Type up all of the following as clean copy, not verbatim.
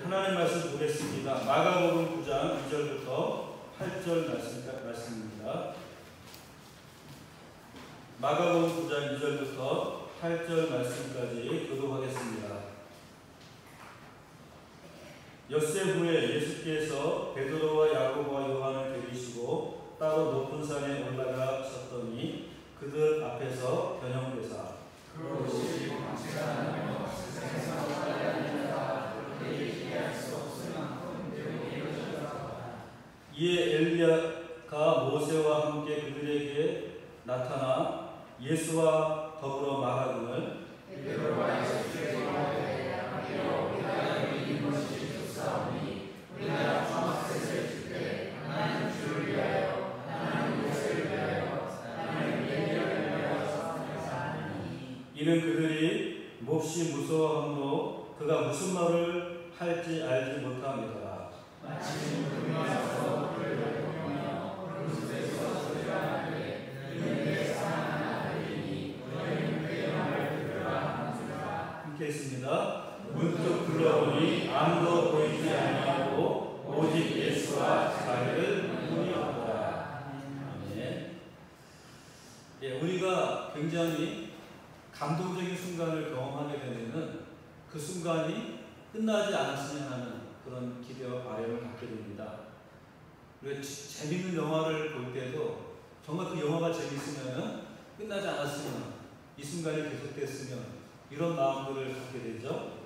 하나님 말씀 보겠습니다. 마가복음 9장 2절부터 8절 말씀입니다. 마가복음 9장 2절부터 8절 말씀까지 교독하겠습니다. 엿새 후에 예수께서 베드로와 야고보와 요한을 데리시고 따로 높은 산에 올라가셨더니 그들 앞에서 변형되사 그러시고 광채가 나며 세상에서 살아다니다가 그렇게 얘기할 수 없을 만큼 배우게 이르셨다. 이에 엘리야가 모세와 함께 그들에게 나타나 예수와 더불어 말하기를 베드로와 예수께서 말하기를 우리가 여기 있는 것이 좋사오니 우리가 주막셋을 줄 때 하나님 주를 위하여 하나님 모세를 위하여 하나님 엘리야를 위하여 사하니 이는 그들이 몹시 무서워함으로 그가 무슨 말을 할지 알지 못함이더라. 마침 눈이 와서 그를 보며 그 속에서 소리가 나되 이는 내 사랑하는 아들이니 너희는 그의 말을 들으라 하는지라. 함께 있습니다. 문득 불러보니 아무도 보이지 아니하고 오직 예수와 자기를 뿐이었더라. 아멘. 예, 우리가 굉장히 감동적인 순간을 경험하게 되면은 그 순간이 끝나지 않았으면 하는 그런 기대와 바람을 갖게 됩니다. 우리가 재밌는 영화를 볼 때도 정말 그 영화가 재밌으면 끝나지 않았으면 이 순간이 계속됐으면 이런 마음들을 갖게 되죠.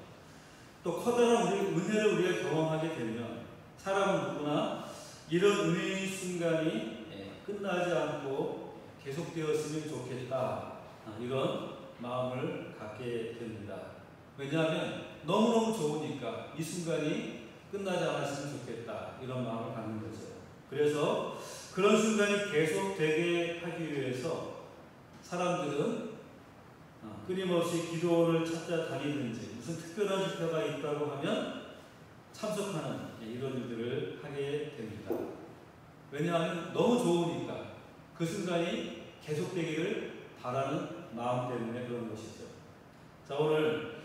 또 커다란 은혜를 우리가 경험하게 되면 사람은 누구나 이런 은혜의 순간이 끝나지 않고 계속되었으면 좋겠다 이런 마음을 갖게 됩니다. 왜냐하면 너무너무 좋으니까 이 순간이 끝나지 않았으면 좋겠다 이런 마음을 갖는 거죠. 그래서 그런 순간이 계속되게 하기 위해서 사람들은 끊임없이 기도를 찾아다니든지 무슨 특별한 집회가 있다고 하면 참석하는 이런 일들을 하게 됩니다. 왜냐하면 너무 좋으니까 그 순간이 계속되기를 바라는 마음 때문에 그런 것이죠. 자, 오늘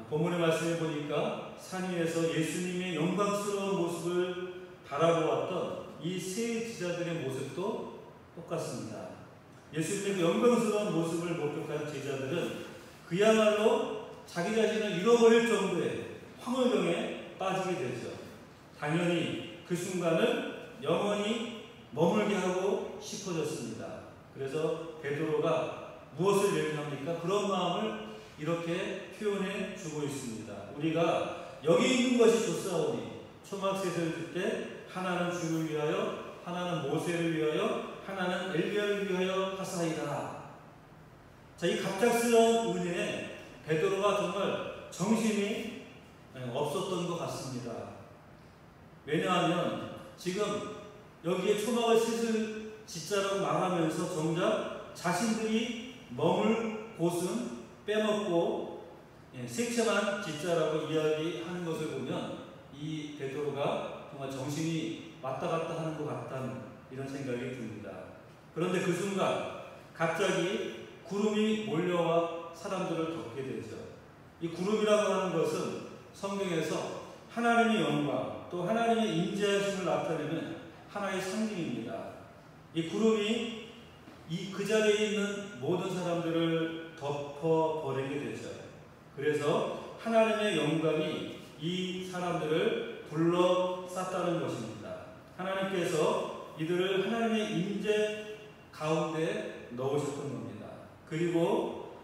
본문의 말씀을 보니까 산 위에서 예수님의 영광스러운 모습을 바라보았던 이 세 제자들의 모습도 똑같습니다. 예수님의 그 영광스러운 모습을 목격한 제자들은 그야말로 자기 자신을 잃어버릴 정도의 황홀경에 빠지게 되죠. 당연히 그 순간을 영원히 머물게 하고 싶어졌습니다. 그래서 베드로가 무엇을 얘기합니까? 그런 마음을 이렇게 표현해 주고 있습니다. 우리가 여기 있는 것이 좋사오니 초막셋을 줄 때 하나는 주를 위하여 하나는 모세를 위하여 하나는 엘리야를 위하여 하사이다. 자, 이 갑작스러운 은혜에 베드로가 정말 정신이 없었던 것 같습니다. 왜냐하면 지금 여기에 초막을 셋을 짓자라고 말하면서 정작 자신들이 머물 곳은 빼먹고 색채만 짓자라고 이야기하는 것을 보면 이 베드로가 정말 정신이 왔다 갔다 하는 것 같다는 이런 생각이 듭니다. 그런데 그 순간 갑자기 구름이 몰려와 사람들을 덮게 되죠. 이 구름이라고 하는 것은 성경에서 하나님의 영광 또 하나님의 인자하심을 나타내는 하나의 상징입니다. 이 구름이 그 자리에 있는 모든 사람들을 덮어버리게 되죠. 그래서 하나님의 영광이 이 사람들을 둘러쌌다는 것입니다. 하나님께서 이들을 하나님의 임재 가운데 넣으셨던 겁니다. 그리고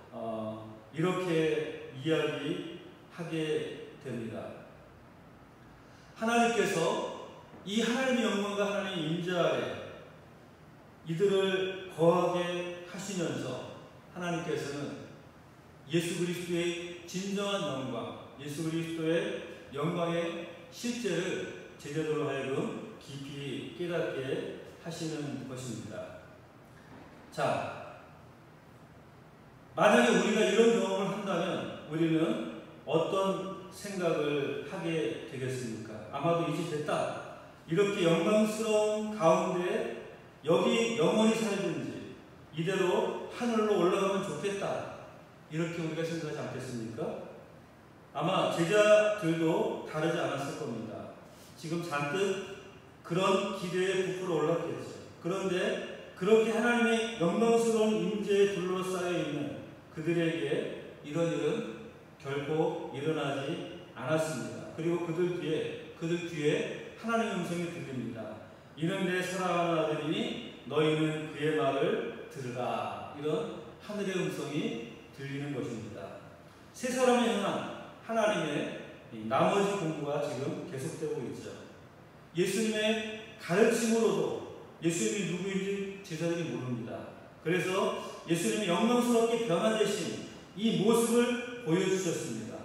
이렇게 이야기하게 됩니다. 하나님께서 이 하나님의 영광과 하나님의 임재 아래 이들을 거하게 하시면서 하나님께서는 예수 그리스도의 진정한 영광, 예수 그리스도의 영광의 실제를 제자들로 하여금 깊이 깨닫게 하시는 것입니다. 자, 만약에 우리가 이런 경험을 한다면 우리는 어떤 생각을 하게 되겠습니까? 아마도 이제 됐다. 이렇게 영광스러운 가운데 여기 영원히 살든지 이대로 하늘로 올라가면 좋겠다. 이렇게 우리가 생각하지 않겠습니까? 아마 제자들도 다르지 않았을 겁니다. 지금 잔뜩 그런 기대에 부풀어 올랐겠죠. 그런데 그렇게 하나님의 영광스러운 임재에 둘러싸여 있는 그들에게 이런 일은 결코 일어나지 않았습니다. 그리고 그들 뒤에 하나님의 음성이 들립니다. 이는 내 사랑하는 아들이니 너희는 그의 말을 들으라. 이런 하늘의 음성이 들리는 것입니다. 세 사람을 향한 하나님의 나머지 공부가 지금 계속되고 있죠. 예수님의 가르침으로도 예수님이 누구인지 제자들이 모릅니다. 그래서 예수님이 영광스럽게 변화되신 이 모습을 보여주셨습니다.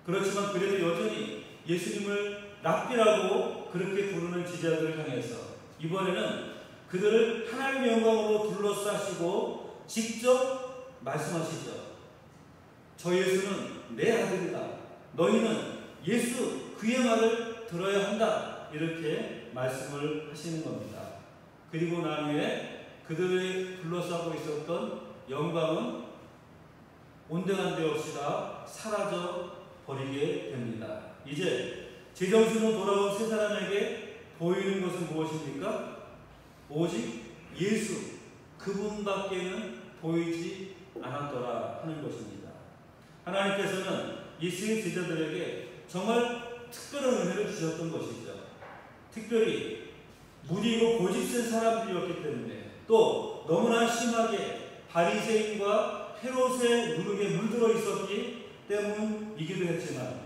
그렇지만 그래도 여전히 예수님을 랍비라고 그렇게 부르는 제자들을 향해서 이번에는 그들을 하나님의 영광으로 둘러싸시고 직접 말씀하시죠. 저 예수는 내 아들이다. 너희는 예수 그의 말을 들어야 한다. 이렇게 말씀을 하시는 겁니다. 그리고 난 후에 그들을 둘러싸고 있었던 영광은 온데간데 없이 다 사라져 버리게 됩니다. 이제 제정신으로 돌아온 세 사람에게 보이는 것은 무엇입니까? 오직 예수 그분밖에는 보이지 않았더라 하는 것입니다. 하나님께서는 이 세 제자들에게 정말 특별한 은혜를 주셨던 것이죠. 특별히 무디고 고집센 사람들이었기 때문에 또 너무나 심하게 바리새인과 헤롯의 누룩에 물들어 있었기 때문이기도 했지만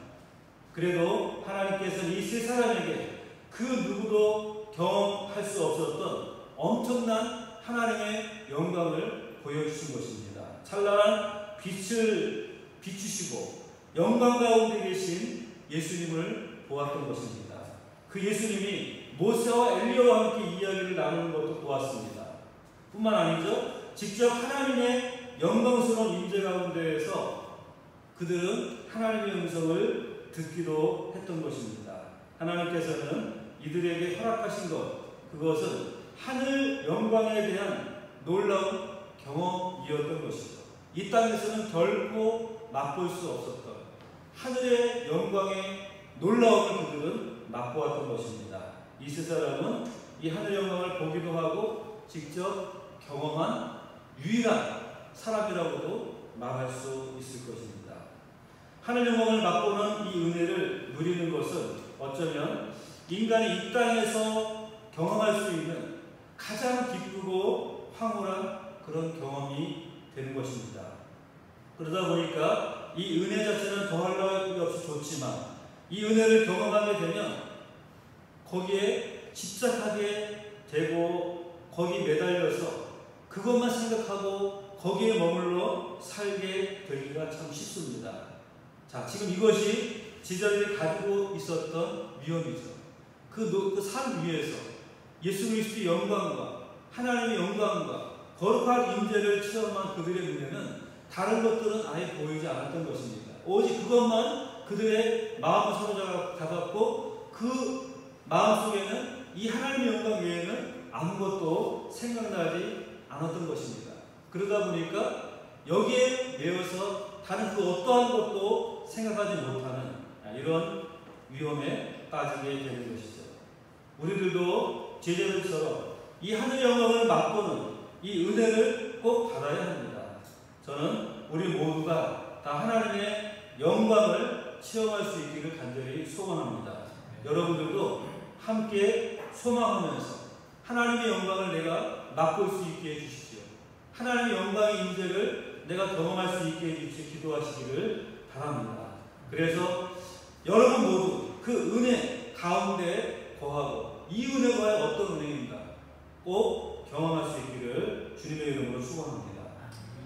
그래도 하나님께서는 이 세 사람에게 그 누구도 경험할 수 없었던 엄청난 하나님의 영광을 보여주신 것입니다. 찬란한 빛을 비추시고 영광 가운데 계신 예수님을 보았던 것입니다. 그 예수님이 모세와 엘리야와 함께 이야기를 나누는 것도 보았습니다. 뿐만 아니죠. 직접 하나님의 영광스러운 임재 가운데에서 그들은 하나님의 음성을 듣기도 했던 것입니다. 하나님께서는 이들에게 허락하신 그것은 하늘 영광에 대한 놀라운 경험이었던 것이죠. 이 땅에서는 결코 맛볼 수 없었던 하늘의 영광의 놀라움을 그들은 맛보았던 것입니다. 이 세 사람은 이 하늘 영광을 보기도 하고 직접 경험한 유일한 사람이라고도 말할 수 있을 것입니다. 하늘 영광을 맛보는 이 은혜를 누리는 것은 어쩌면 인간이 이 땅에서 경험할 수 있는 가장 기쁘고 황홀한 그런 경험이 되는 것입니다. 그러다 보니까 이 은혜 자체는 더할 나위 없이 좋지만 이 은혜를 경험하게 되면 거기에 집착하게 되고 거기에 매달려서 그것만 생각하고 거기에 머물러 살게 되기가 참 쉽습니다. 자, 지금 이것이 제자들이 가지고 있었던 위험이죠. 그 산 위에서 예수 그리스도의 영광과 하나님의 영광과 거룩한 임재를 체험한 그들의 눈에는 다른 것들은 아예 보이지 않았던 것입니다. 오직 그것만 그들의 마음을 사로잡았고 그 마음속에는 이 하나님의 영광 외에는 아무것도 생각나지 않았던 것입니다. 그러다 보니까 여기에 매여서 다른 그 어떠한 것도 생각하지 못하는 이런 위험에 빠지게 되는 것이죠. 우리들도 제자들처럼 이 하늘의 영광을 맛보는 이 은혜를 꼭 받아야 합니다. 저는 우리 모두가 다 하나님의 영광을 체험할 수 있기를 간절히 소원합니다. 여러분들도 함께 소망하면서 하나님의 영광을 내가 맛볼 수 있게 해주십시오. 하나님의 영광의 임재를 내가 경험할 수 있게 해주십시오. 기도하시기를 바랍니다. 그래서 여러분 모두 그 은혜 가운데 거하고 이 은혜가 과연 어떤 은혜인가 꼭 경험할 수 있기를 주님의 이름으로 축원합니다.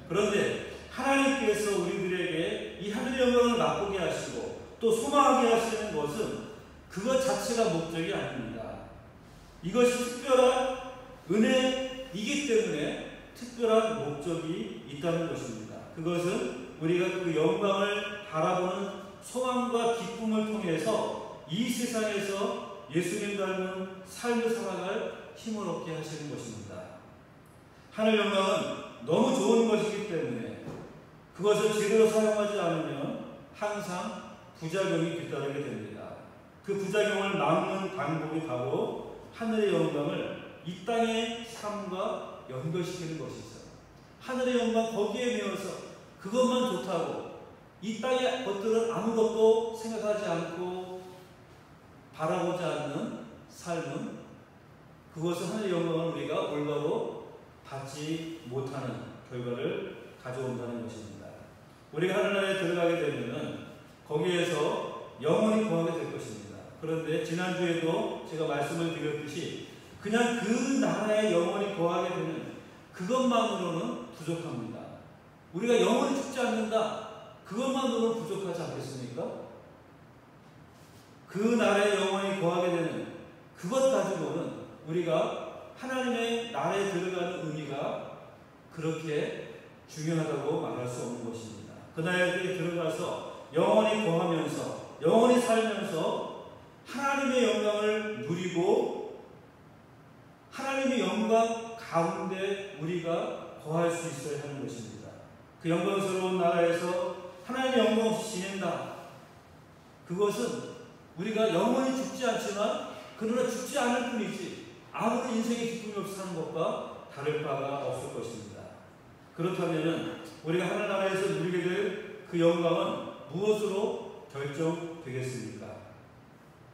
그런데 하나님께서 우리들에게 이 하늘의 영광을 맛보게 하시고 또 소망하게 하시는 것은 그것 자체가 목적이 아닙니다. 이것이 특별한 은혜이기 때문에 특별한 목적이 있다는 것입니다. 그것은 우리가 그 영광을 바라보는 소망과 기쁨을 통해서 이 세상에서 예수님 닮은 삶을 살아갈 힘을 얻게 하시는 것입니다. 하늘 영광은 너무 좋은 것이기 때문에 그것을 제대로 사용하지 않으면 항상 부작용이 뒤따르게 됩니다. 그 부작용을 막는 방법이 바로 하늘의 영광을 이 땅의 삶과 연결시키는 것이죠. 하늘의 영광 거기에 매여서 그것만 좋다고 이 땅의 것들은 아무것도 생각하지 않고 바라보지 않는 삶은 그것은 하늘의 영광을 우리가 올바로 받지 못하는 결과를 가져온다는 것입니다. 우리가 하늘나라에 들어가게 되면 거기에서 영원히 거하게 될 것입니다. 그런데 지난주에도 제가 말씀을 드렸듯이 그냥 그 나라에 영원히 거하게 되는 그것만으로는 부족합니다. 우리가 영원히 죽지 않는다. 그것만으로는 부족하지 않겠습니까? 그 나라에 영원히 거하게 되는 그것 가지고는 우리가 하나님의 나라에 들어가는 의미가 그렇게 중요하다고 말할 수 없는 것입니다. 그 나라에 들어가서 영원히 거하면서 영원히 살면서 하나님의 영광을 누리고 하나님의 영광 가운데 우리가 거할 수 있어야 하는 것입니다. 그 영광스러운 나라에서 하나님의 영광 없이 지낸다. 그것은 우리가 영원히 죽지 않지만 그러나 죽지 않을 뿐이지 아무런 인생의 기쁨이 없이 사는 것과 다를 바가 없을 것입니다. 그렇다면 우리가 하늘나라에서 누리게 될 그 영광은 무엇으로 결정되겠습니까?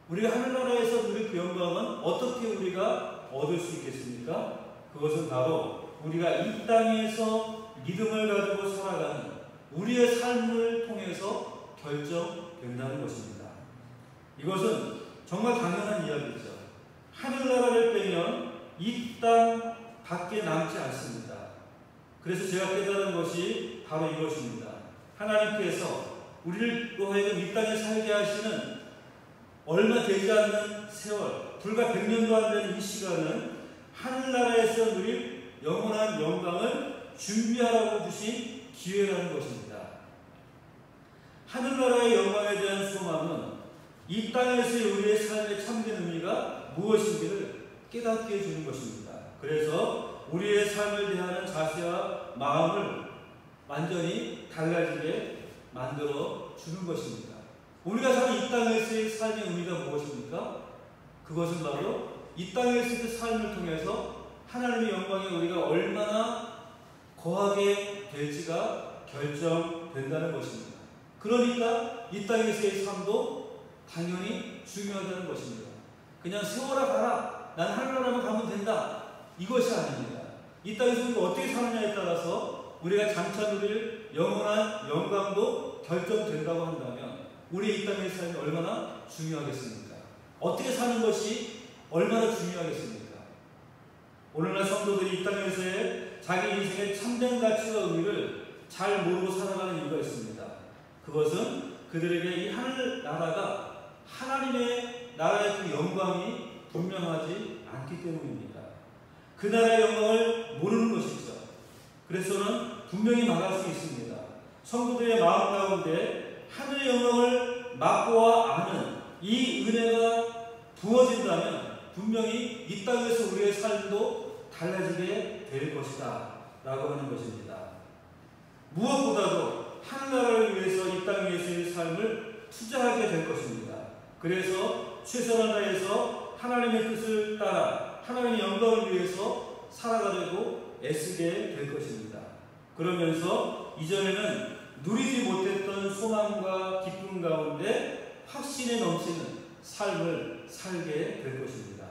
우리가 하늘나라에서 누릴 그 영광은 어떻게 우리가 얻을 수 있겠습니까? 그것은 바로 우리가 이 땅에서 믿음을 가지고 살아가는 우리의 삶을 통해서 결정된다는 것입니다. 이것은 정말 당연한 이야기죠. 하늘나라를 빼면 이 땅 밖에 남지 않습니다. 그래서 제가 깨달은 것이 바로 이것입니다. 하나님께서 우리를 하여금 이 땅에 살게 하시는 얼마 되지 않는 세월, 불과 100년도 안 되는 이 시간은 하늘나라에서 누릴 영원한 영광을 준비하라고 주신 기회라는 것입니다. 하늘나라의 영광에 대한 소망은 이 땅에서의 우리의 삶의 참된 의미가 무엇인지를 깨닫게 해주는 것입니다. 그래서 우리의 삶을 대하는 자세와 마음을 완전히 달라지게 만들어 주는 것입니다. 우리가 사는 이 땅에서의 삶의 의미가 무엇입니까? 그것은 바로 이 땅에서의 삶을 통해서 하나님의 영광에 우리가 얼마나 거하게 될지가 결정된다는 것입니다. 그러니까 이 땅에서의 삶도 당연히 중요하다는 것입니다. 그냥 세워라 가라, 난 하늘나라만 가면 된다, 이것이 아닙니다. 이 땅에서 우리가 어떻게 사느냐에 따라서 우리가 장차 누릴 영원한 영광도 결정된다고 한다면 우리 이 땅의 삶이 얼마나 중요하겠습니까? 어떻게 사는 것이 얼마나 중요하겠습니까? 오늘날 성도들이 이 땅에서의 자기 인생의 참된 가치와 의미를 잘 모르고 살아가는 이유가 있습니다. 그것은 그들에게 이 하늘나라가 하나님의 나라의 그 영광이 분명하지 않기 때문입니다. 그 나라의 영광을 모르는 것이죠. 그래서는 분명히 말할 수 있습니다. 성도들의 마음 가운데 하늘의 영광을 맛보아 아는 이 은혜가 부어진다면 분명히 이 땅에서 우리의 삶도 달라지게 될 것이다 라고 하는 것입니다. 무엇보다도 하늘나라를 위해서 이 땅 위에서의 삶을 투자하게 될 것입니다. 그래서 최선을 다해서 하나님의 뜻을 따라 하나님의 영광을 위해서 살아가려고 애쓰게 될 것입니다. 그러면서 이전에는 누리지 못했던 소망과 기쁨 가운데 확신에 넘치는 삶을 살게 될 것입니다.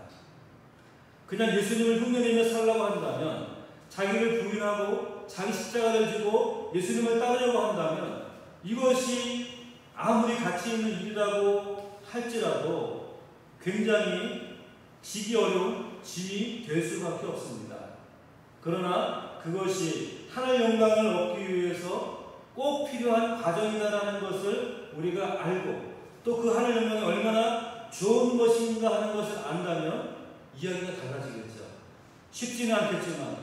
그냥 예수님을 흉내내며 살라고 한다면, 자기를 부인하고 자기 십자가를 지고 예수님을 따르려고 한다면 이것이 아무리 가치 있는 일이라고 할지라도 굉장히 지기 어려운 짐이 될 수밖에 없습니다. 그러나 그것이 하나님의 영광을 얻기 위해서 꼭 필요한 과정이다라는 것을 우리가 알고 또 그 하나님의 영광이 얼마나 좋은 것인가 하는 것을 안다면 이야기가 달라지겠죠. 쉽지는 않겠지만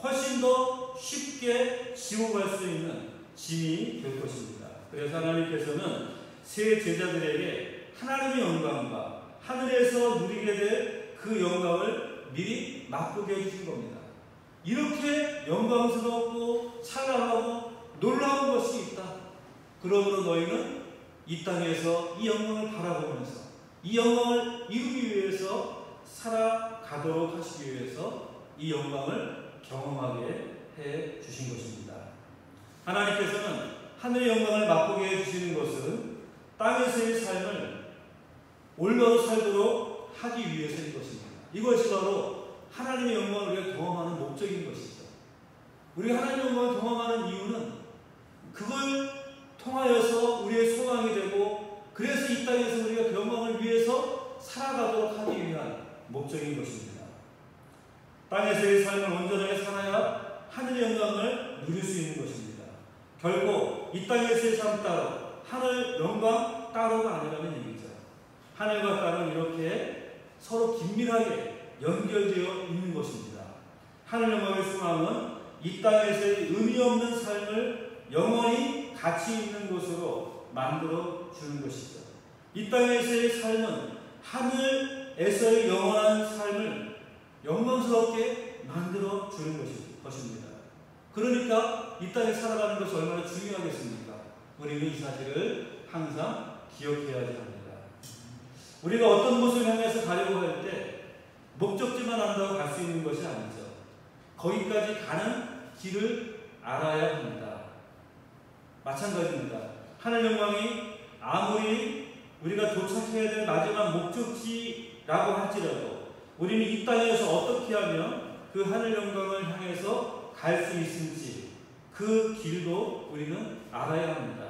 훨씬 더 쉽게 지워갈 수 있는 짐이 될 것입니다. 그래서 하나님께서는 새 제자들에게 하나님의 영광과 하늘에서 누리게 될 그 영광을 미리 맛보게 해주신 겁니다. 이렇게 영광스럽고 찬란하고 놀라운 것이 있다. 그러므로 너희는 이 땅에서 이 영광을 바라보면서 이 영광을 이루기 위해서 살아가도록 하시기 위해서 이 영광을 경험하게 해 주신 것입니다. 하나님께서는 하늘의 영광을 맛보게 해 주시는 것은 땅에서의 삶을 올바로 살도록 하기 위해서인 것입니다. 이것이 바로 하나님의 영광을 우리가 경험하는 목적인 것이죠. 우리가 하나님의 영광을 경험하는 이유는 그걸 통하여서 우리의 소망이 되고 그래서 이 땅에서 우리가 그 영광을 위해서 살아가도록 하기 위한 목적인 것입니다. 땅에서의 삶을 온전하게 살아야 하늘의 영광을 누릴 수 있는 것입니다. 결코 이 땅에서의 삶 따로 하늘 영광 따로가 아니라는 얘기죠. 하늘과 땅은 이렇게 서로 긴밀하게 연결되어 있는 것입니다. 하늘 영광의 소망은 이 땅에서의 의미 없는 삶을 영원히 가치 있는 곳으로 만들어 주는 것이죠. 이 땅에서의 삶은 하늘에서의 영원한 삶을 영광스럽게 만들어 주는 것입니다. 그러니까 이 땅에 살아가는 것이 얼마나 중요하겠습니까? 우리는 이 사실을 항상 기억해야지 합니다. 우리가 어떤 곳을 향해서 가려고 할 때 목적지만 안다고 갈 수 있는 것이 아니죠. 거기까지 가는 길을 알아야 합니다. 마찬가지입니다. 하늘 영광이 아무리 우리가 도착해야 될 마지막 목적지라고 할지라도 우리는 이 땅에서 어떻게 하면 그 하늘 영광을 향해서 갈 수 있을지 그 길도 우리는 알아야 합니다.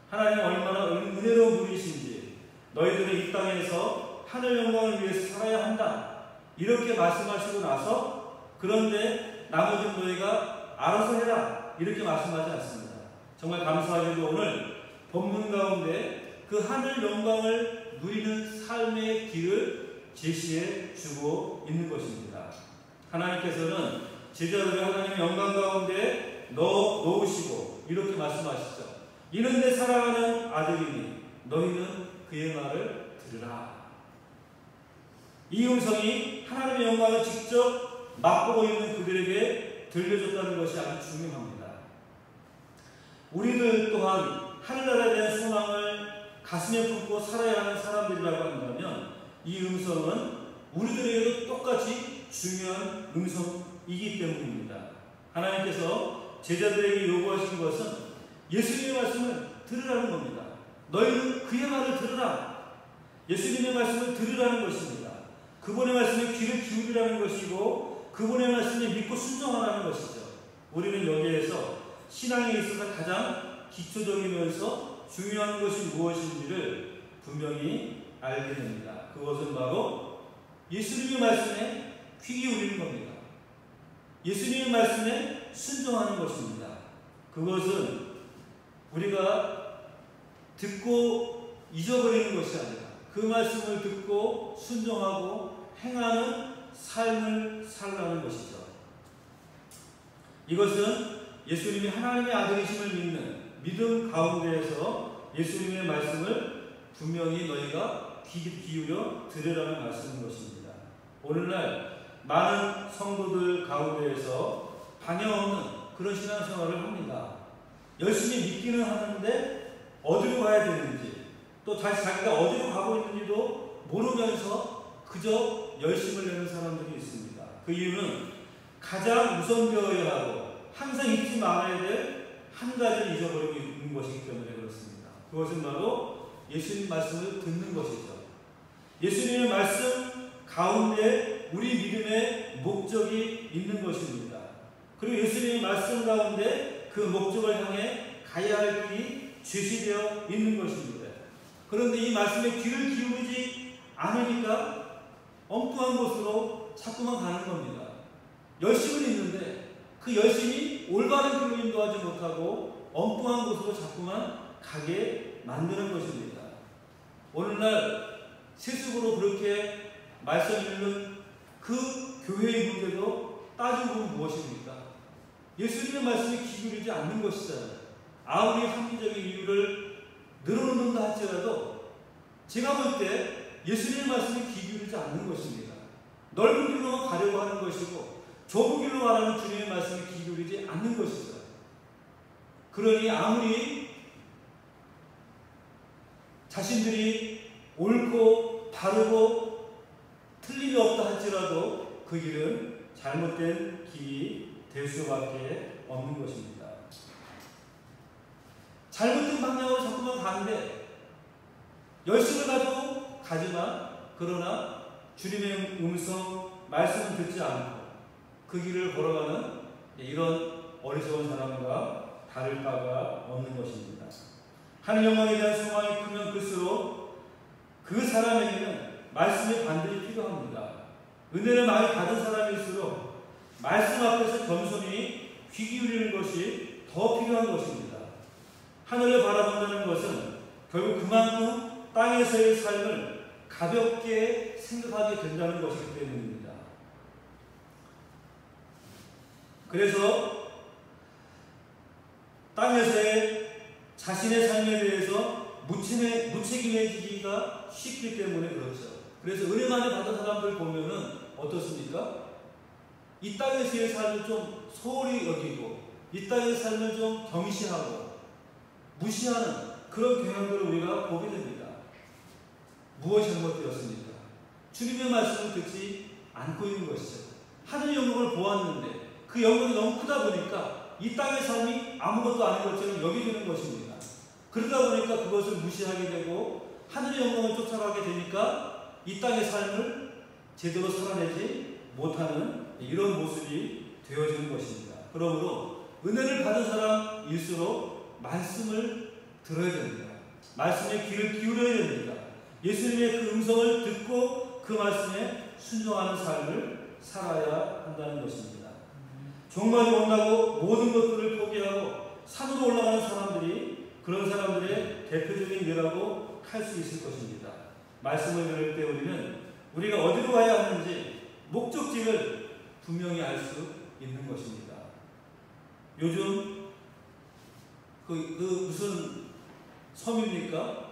하나님 얼마나 은혜로운 분이신지 너희들은 이 땅에서 하늘 영광을 위해서 살아야 한다 이렇게 말씀하시고 나서 그런데 나머지는 너희가 알아서 해라 이렇게 말씀하지 않습니다. 정말 감사하게도 오늘 본문 가운데 그 하늘 영광을 누리는 삶의 길을 제시해 주고 있는 것입니다. 하나님께서는 제자들을 하나님의 영광 가운데 놓으시고 이렇게 말씀하시죠. 이는 내 사랑하는 아들이니 너희는 그의 말을 들으라. 이 음성이 하나님의 영광을 직접 맛보고 있는 그들에게 들려줬다는 것이 아주 중요합니다. 우리들 또한 하늘나라에 대한 소망을 가슴에 품고 살아야 하는 사람들이라고 한다면 이 음성은 우리들에게도 똑같이 중요한 음성이기 때문입니다. 하나님께서 제자들에게 요구하신 것은 예수님의 말씀을 들으라는 겁니다. 너희는 그의 말을 들으라. 예수님의 말씀을 들으라는 것입니다. 그분의 말씀에 귀를 기울이라는 것이고 그분의 말씀에 믿고 순종하라는 것이죠. 우리는 여기에서 신앙에 있어서 가장 기초적이면서 중요한 것이 무엇인지를 분명히 알게 됩니다. 그것은 바로 예수님의 말씀에 귀 기울이는 겁니다. 예수님의 말씀에 순종하는 것입니다. 그것은 우리가 듣고 잊어버리는 것이 아니라 그 말씀을 듣고 순종하고 행하는 삶을 살라는 것이죠. 이것은 예수님이 하나님의 아들이심을 믿는 믿음 가운데에서 예수님의 말씀을 분명히 너희가 귀 기울여 들으라는 말씀인 것입니다. 오늘날 많은 성도들 가운데에서 방향 없는 그런 신앙생활을 합니다. 열심히 믿기는 하는데 어디로 가야 되는지 또 다시 자기가 어디로 가고 있는지도 모르면서 그저 열심을 내는 사람들이 있습니다. 그 이유는 가장 우선되어야 하고 항상 잊지 말아야 될 한 가지를 잊어버리고 있는 것이기 때문에 그렇습니다. 그것은 바로 예수님 말씀을 듣는 것이죠. 예수님의 말씀 가운데 우리 믿음의 목적이 있는 것입니다. 그리고 예수님의 말씀 가운데 그 목적을 향해 가야 할 길이 제시되어 있는 것입니다. 그런데 이 말씀에 귀를 기울이지 않으니까 엉뚱한 곳으로 자꾸만 가는 겁니다. 열심은 있는데 그 열심이 올바른 길로 인도하지 못하고 엉뚱한 곳으로 자꾸만 가게 만드는 것입니다. 오늘날 세속으로 그렇게 말씀 읽는 그 교회의 문제도 따지고 보면 무엇입니까? 예수님의 말씀에 귀 기울이지 않는 것이잖아요. 아무리 합리적인 이유를 늘어놓는다 할지라도 제가 볼 때 예수님의 말씀에 귀 기울이지 않는 것입니다. 넓은 길로만 가려고 하는 것이고 좁은 길로 가라는 주님의 말씀에 귀 기울이지 않는 것이죠. 그러니 아무리 자신들이 옳고 바르고 틀림이 없다 할지라도 그 길은 잘못된 길이 될 수밖에 없는 것입니다. 잘못된 방향으로 자꾸만 가는데 열심을 가지고 가지만 그러나 주님의 음성 말씀을 듣지 않고 그 길을 걸어가는 이런 어리석은 사람과 다를 바가 없는 것입니다. 하늘 영광에 대한 소망이 크면 클수록 그 사람에게는 말씀이 반드시 필요합니다. 은혜를 많이 받은 사람일수록 말씀 앞에서 겸손히 귀 기울이는 것이 더 필요한 것입니다. 하늘을 바라본다는 것은 결국 그만큼 땅에서의 삶을 가볍게 생각하게 된다는 것이기 때문입니다. 그래서 땅에서의 자신의 삶에 대해서 무책임해지기가 쉽기 때문에 그렇죠. 그래서 은혜만을 받은 사람들 보면은 어떻습니까? 이 땅에서의 삶을 좀 소홀히 여기고 이 땅의 삶을 좀 경시하고 무시하는 그런 경향들을 우리가 보게 됩니다. 무엇이 잘못되었습니까? 주님의 말씀을 듣지 않고 있는 것이죠. 하늘의 영광을 보았는데 그 영광이 너무 크다 보니까 이 땅의 삶이 아무것도 아닌 것처럼 여겨지는 것입니다. 그러다 보니까 그것을 무시하게 되고 하늘의 영광을 쫓아가게 되니까 이 땅의 삶을 제대로 살아내지 못하는 이런 모습이 되어지는 것입니다. 그러므로 은혜를 받은 사람일수록 말씀을 들어야 됩니다. 말씀에 귀를 기울여야 됩니다. 예수님의 그 음성을 듣고 그 말씀에 순종하는 삶을 살아야 한다는 것입니다. 종말이 온다고 모든 것들을 포기하고 산으로 올라가는 사람들이 그런 사람들의 대표적인 예라고 할 수 있을 것입니다. 말씀을 들을 때 우리가 어디로 가야 하는지 목적지를 분명히 알 수 있는 것입니다. 요즘 무슨 섬입니까?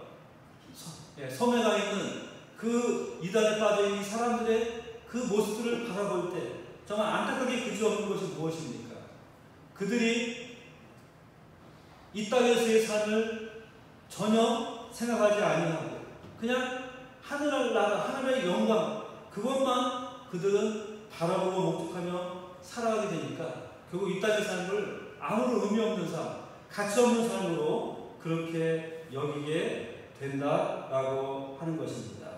섬에 가 있는 그 이단에 빠져 있는 사람들의 그 모습들을 바라볼 때 정말 안타깝게 그지없는 것이 무엇입니까? 그들이 이 땅에서의 삶을 전혀 생각하지 아니하고 그냥 하늘나라, 하늘의 영광 그것만 그들은 바라보고 목적하며 살아가게 되니까 결국 이 땅의 삶을 아무런 의미 없는 삶, 가치 없는 삶으로 그렇게 여기게 된다라고 하는 것입니다.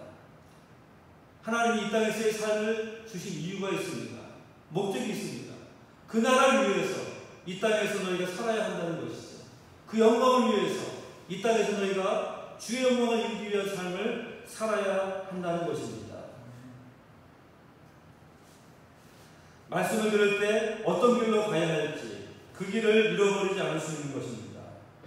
하나님이 이 땅에서의 삶을 주신 이유가 있습니다. 목적이 있습니다. 그 나라를 위해서 이 땅에서 너희가 살아야 한다는 것이죠. 그 영광을 위해서 이 땅에서 너희가 주의 영광을 이루기 위한 삶을 살아야 한다는 것입니다. 말씀을 들을 때 어떤 길로 가야 할지 그 길을 잃어버리지 않을 수 있는 것입니다.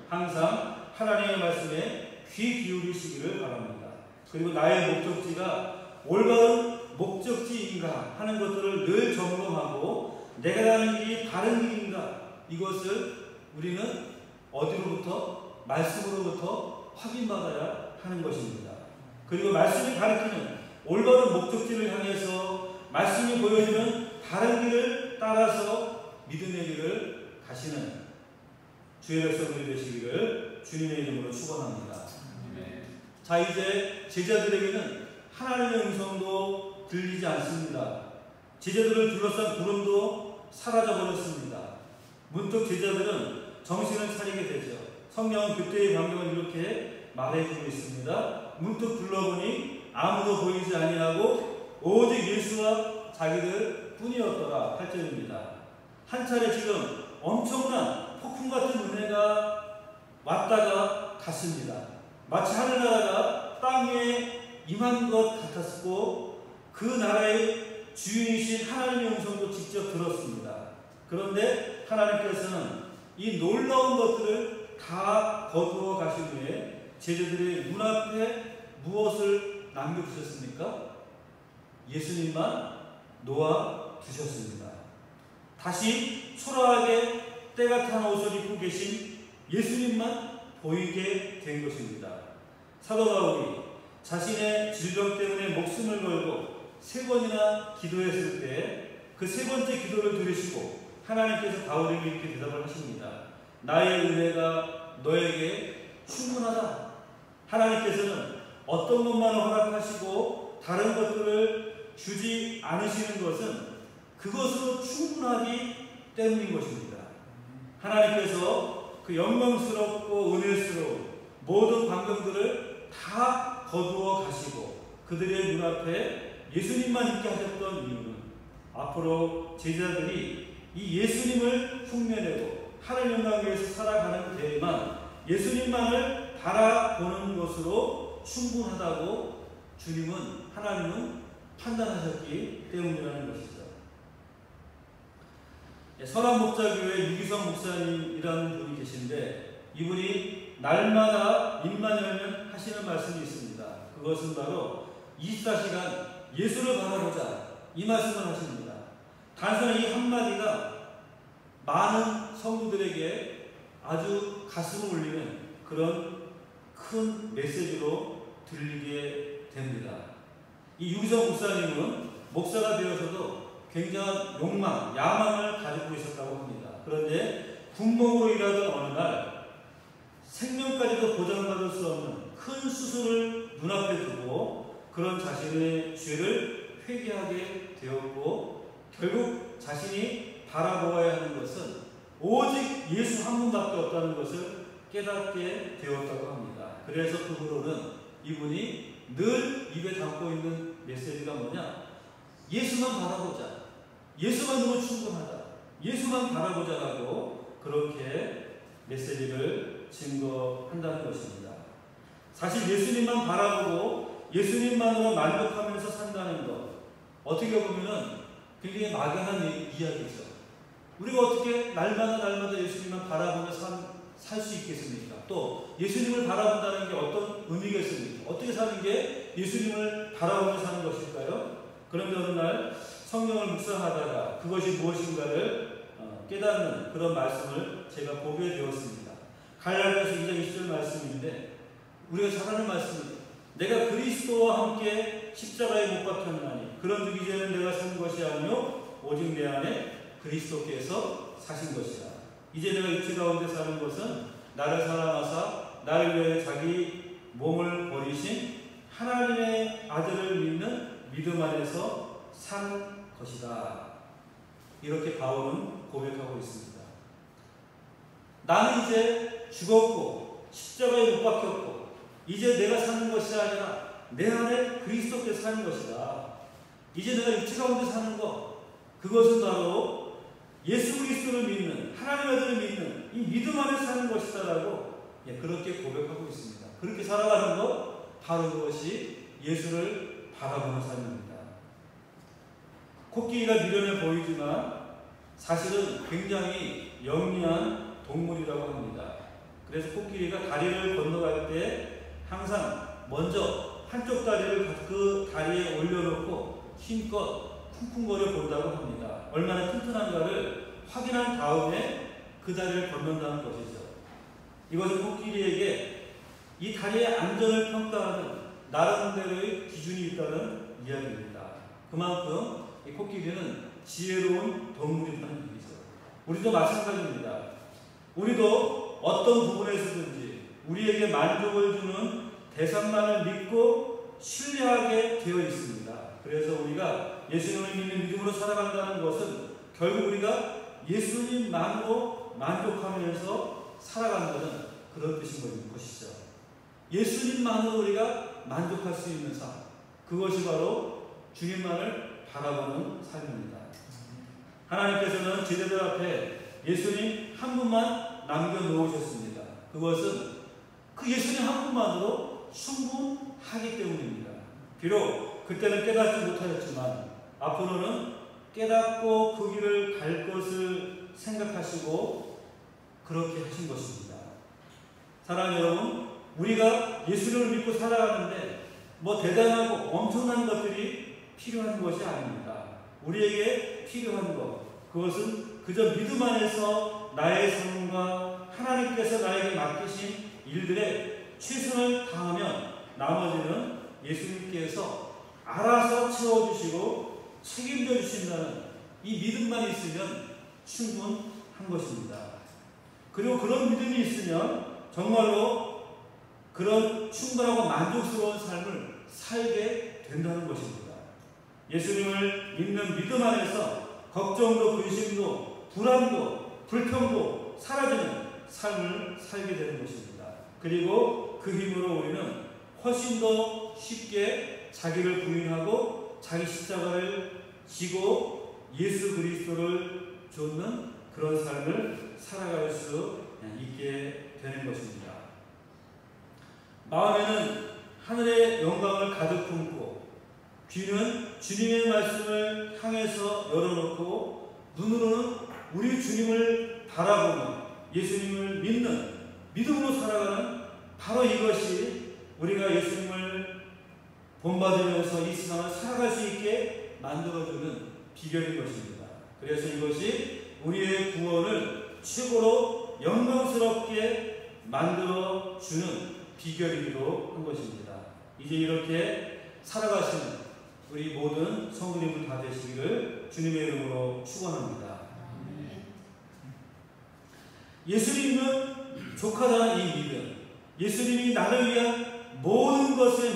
항상 하나님의 말씀에 귀 기울이시기를 바랍니다. 그리고 나의 목적지가 올바른 목적지인가 하는 것들을 늘 점검하고 내가 가는 길이 바른 길인가 이것을 우리는 어디로부터? 말씀으로부터 확인받아야 하는 것입니다. 그리고 말씀이 가르치는 올바른 목적지를 향해서 말씀이 보여주는 바른 길을 따라서 믿음의 길을 가시는 주의 백성들이 되시기를 주님의 이름으로 축원합니다. 자, 이제 제자들에게는 하나님의 음성도 들리지 않습니다. 제자들을 둘러싼 구름도 사라져버렸습니다. 문득 제자들은 정신을 차리게 되죠. 성경은 그때의 광경을 이렇게 말해주고 있습니다. 문득 둘러보니 아무도 보이지 아니하고 오직 예수와 자기들 뿐이었더라. 8절입니다. 한 차례 지금 엄청난 폭풍 같은 은혜가 왔다가 갔습니다. 마치 하늘나라가 땅 위에 임한 것 같았고 그 나라의 주인이신 하나님의 음성도 직접 들었습니다. 그런데 하나님께서는 이 놀라운 것들을 다 거두어 가신 후에 제자들의 눈앞에 무엇을 남겨두셨습니까? 예수님만 놓아 두셨습니다. 다시 초라하게 때가 탄 옷을 입고 계신 예수님만 보이게 된 것입니다. 사도 바울이 자신의 질병 때문에 목숨을 걸고 3번이나 기도했을 때 그 3번째 기도를 들으시고 하나님께서 바울에게 이렇게 대답을 하십니다. 나의 은혜가 너에게 충분하다. 하나님께서는 어떤 것만 허락하시고 다른 것들을 주지 않으시는 것은 그것으로 충분하기 때문인 것입니다. 하나님께서 그 영광스럽고 은혜스러운 모든 광경들을 다 거두어 가시고 그들의 눈앞에 예수님만 있게 하셨던 이유는 앞으로 제자들이 이 예수님을 흉내내고 하늘 영광 위에서 살아가는 데에만 예수님만을 바라보는 것으로 충분하다고 하나님은 판단하셨기 때문이라는 것이죠. 선한목자교회 유기성 목사님이라는 분이 계신데 이분이 날마다 입만 열면 하시는 말씀이 있습니다. 그것은 바로 24시간 예수를 바라보자 이 말씀을 하십니다. 단순히 이 한마디가 많은 성도들에게 아주 가슴을 울리는 그런 큰 메시지로 들리게 됩니다. 이 유기성 목사님은 목사가 되어서도 굉장한 욕망, 야망을 가지고 있었다고 합니다. 그런데 군목으로 일하던 어느 날 생명까지도 보장받을 수 없는 큰 수술을 눈앞에 두고 그런 자신의 죄를 회개하게 되었고 결국 자신이 바라보아야 하는 것은 오직 예수 한 분밖에 없다는 것을 깨닫게 되었다고 합니다. 그래서 그 후로는 이분이 늘 입에 담고 있는 메시지가 뭐냐? 예수만 바라보자. 예수만으로 충분하다. 예수만 바라보자라고 그렇게 메시지를 증거한다는 것입니다. 사실 예수님만 바라보고 예수님만으로 만족하면서 산다는 것 어떻게 보면 굉장히 막연한 이야기죠. 우리가 어떻게 날마다 예수님만 바라보며 살 수 있겠습니까? 또 예수님을 바라본다는 게 어떤 의미겠습니까? 어떻게 사는 게 예수님을 바라보며 사는 것일까요? 그런데 어느 날 성경을 묵상하다가 그것이 무엇인가를 깨닫는 그런 말씀을 제가 보게 되었습니다. 갈라디아서 2장 20절 말씀인데 우리가 잘 아는 말씀입니다. 내가 그리스도와 함께 십자가에 못 박혔나니 그런즉 이제는 내가 사는 것이 아니요 오직 내 안에 그리스도께서 사신 것이라. 이제 내가 육체 가운데 사는 것은 나를 사랑하사 나를 위해 자기 몸을 버리신 하나님의 아들을 믿는 믿음 안에서 산 것이다. 이렇게 바울은 고백하고 있습니다. 나는 이제 죽었고 십자가에 못 박혔고 이제 내가 사는 것이 아니라 내 안에 그리스도께서 사는 것이다. 이제 내가 육체 가운데 사는 것 그것은 바로 예수 그리스도를 믿는 하나님의 아들을 믿는 이 믿음 안에 사는 것이다라고 그렇게 고백하고 있습니다. 그렇게 살아가는 것 바로 그것이 예수를 바라보는 삶입니다. 코끼리가 미련해 보이지만 사실은 굉장히 영리한 동물이라고 합니다. 그래서 코끼리가 다리를 건너갈 때 항상 먼저 한쪽 다리를 그 다리에 올려놓고 힘껏 쿵쿵거려 본다고 합니다. 얼마나 튼튼한가를 확인한 다음에 그 다리를 건넌다는 것이죠. 이것은 코끼리에게 이 다리의 안전을 평가하는 나름대로의 기준이 있다는 이야기입니다. 그만큼 이 코끼리는 지혜로운 동물이라는 얘기죠. 우리도 마찬가지입니다. 우리도 어떤 부분에서든지 우리에게 만족을 주는 대상만을 믿고 신뢰하게 되어 있습니다. 그래서 우리가 예수님을 믿는 믿음으로 살아간다는 것은 결국 우리가 예수님만으로 만족하면서 살아간다는 그런 뜻인 것이죠. 예수님만으로 우리가 만족할 수 있는 삶, 그것이 바로 주님만을 바라보는 삶입니다. 하나님께서는 제자들 앞에 예수님 한 분만 남겨놓으셨습니다. 그것은 그 예수님 한 분만으로 충분하기 때문입니다. 비록 그때는 깨닫지 못하였지만 앞으로는 깨닫고 그 길을 갈 것을 생각하시고 그렇게 하신 것입니다. 사랑하는 여러분, 우리가 예수를 믿고 살아가는데 뭐 대단하고 엄청난 것들이 필요한 것이 아닙니다. 우리에게 필요한 것, 그것은 그저 믿음 안에서 나의 삶과 하나님께서 나에게 맡기신 일들에 최선을 다하면 나머지는 예수님께서 알아서 채워주시고 책임져 주신다는 이 믿음만 있으면 충분한 것입니다. 그리고 그런 믿음이 있으면 정말로 그런 충분하고 만족스러운 삶을 살게 된다는 것입니다. 예수님을 믿는 믿음 안에서 걱정도 근심도 불안도 불평도 사라지는 삶을 살게 되는 것입니다. 그리고 그 힘으로 우리는 훨씬 더 쉽게 자기를 부인하고 자기 십자가를 지고 예수 그리스도를 좇는 그런 삶을 살아갈 수 있게 되는 것입니다. 마음에는 하늘의 영광을 가득 품고 귀는 주님의 말씀을 향해서 열어놓고 눈으로는 우리 주님을 바라보며 예수님을 믿는 믿음으로 살아가는 바로 이것이 우리가 예수님을 본받으면서 이 세상을 살아갈 수 있게 만들어주는 비결인 것입니다. 그래서 이것이 우리의 구원을 최고로 영광스럽게 만들어주는 비결이기도 한 것입니다. 이제 이렇게 살아가시는 우리 모든 성도님들 다 되시기를 주님의 이름으로 축원합니다. 예수님은 족하다는 이 믿음, 예수님이 나를 위한 모든 것이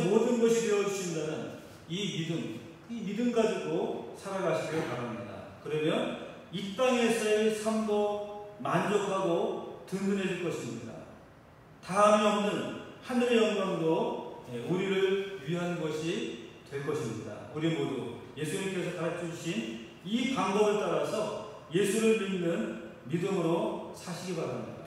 되어주신다는 이 믿음 가지고 살아가시길 바랍니다. 그러면 이 땅에서의 삶도 만족하고 든든해질 것입니다. 다함이 없는 하늘의 영광도 우리를 위한 것이 될 것입니다. 우리 모두 예수님께서 가르쳐주신 이 방법을 따라서 예수를 믿는 믿음으로 사시기 바랍니다.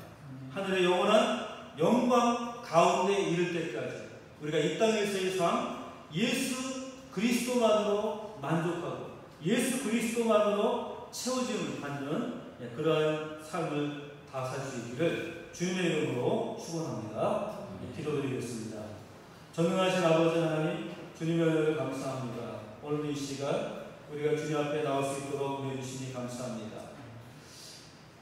하늘의 영원한 영광 가운데 이를 때까지 우리가 이 땅에서의 삶 예수 그리스도만으로 만족하고 예수 그리스도만으로 채워짐을 받는 그러한 삶을 다 살 수 있기를 주님의 이름으로 축원합니다. 기도드리겠습니다. 전능하신 아버지 하나님, 주님의 은혜를 감사합니다. 오늘 이 시간 우리가 주님 앞에 나올 수 있도록 은혜 주시니 감사합니다.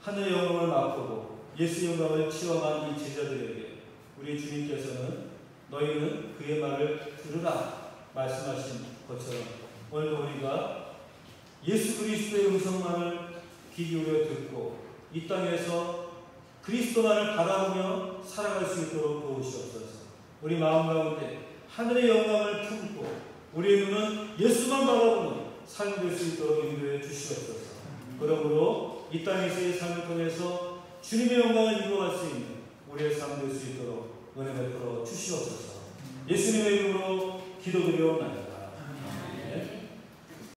하늘의 영광을 맛보고 예수의 영광을 체험한 이 제자들에게 우리 주님께서는 너희는 그의 말을 들으라 말씀하신 것처럼 오늘도 우리가 예수 그리스도의 음성만을 귀 기울여 듣고 이 땅에서 그리스도만을 바라보며 살아갈 수 있도록 도우시옵소서. 우리 마음 가운데 하늘의 영광을 품고 우리의 눈은 예수만 바라보는 삶이 될 수 있도록 인도해 주시옵소서. 그러므로 이 땅에서의 삶을 통해서 주님의 영광을 이루어갈 수 있는 우리의 삶 될 수 있도록 은혜 베풀어 주시옵소서. 예수님의 이름으로 기도드리옵나이다.